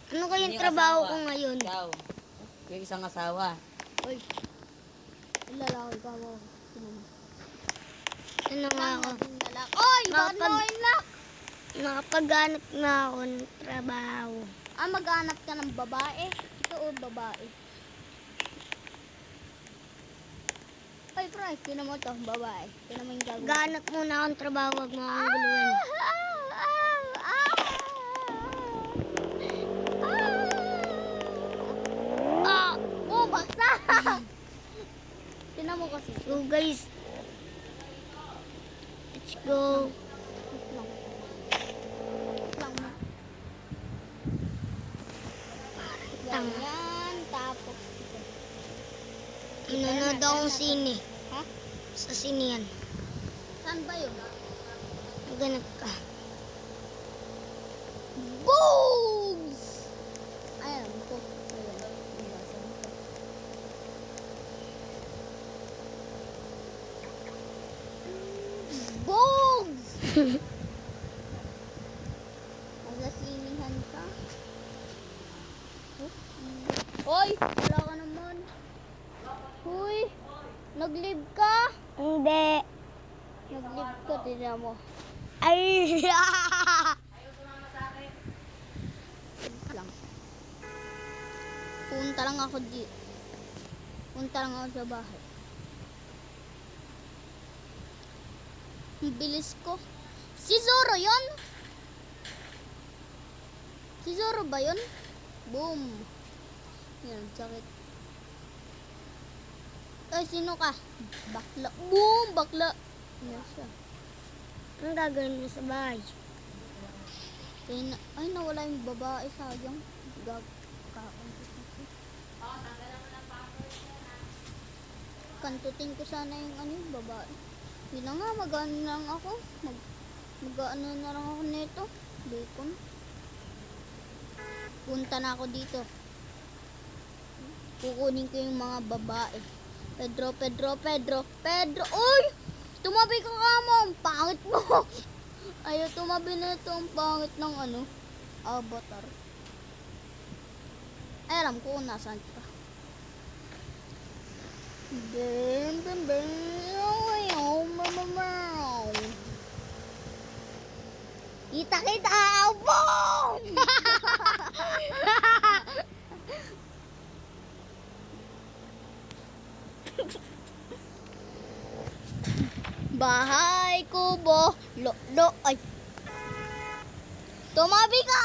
Ano kayong Yung trabaho asawa. ko ngayon? Ikaw. Yung isang asawa. Uy. Lalaki ka mo. Ano nga ako? Oy! Bakit Nakapag- mo lock? Nakapaghanap na ako ng trabaho. Maghanap ka ng babae. Ito o babae. Ay, pre, tinan mo to, babae. Tinan mo yung gagawin. Ganap muna akong trabaho, wag mo akong guluhin. Ah! Oh, baksa! Tinan mo kasi. So guys, let's go. Tanga. Yan, tapos. Nanonood akong sine. Ha? Sa sine yan. Saan ba yun? Maghanap ka. Boogs! Ayan, ito. Ayan. Iwasan ito. Boogs! Magasinihan ka. Hoy! Wala ka naman. Hoy! Nag-live ka? Hindi. Nag-live ka, tignan mo. Ay! Wait lang. Punta lang ako dito. Punta lang ako sa bahay. Ang bilis ko. Si Zoro yun? Si Zoro ba yun? Boom. Yan, sakit. Ay, sino ka? Bakla. Boom! Bakla. Yan siya. Ang gagawin mo sa bahay? Ay, nawala yung babae. Sayang. Kantutin ko sana yung yung babae. Hindi na nga, mag-ano na lang ako. Mag-ano na lang ako nito. Bacon. Punta na ako dito. Kukunin ko yung mga babae. Pedro. Uy! Tumabi ka mo. Ang pangit mo. Ayaw tumabi na ito. Ang pangit ng avatar. Ay, alam ko kung nasaan ka. Kita! Boom! Bahay kubo. Ay. Tumabi ka!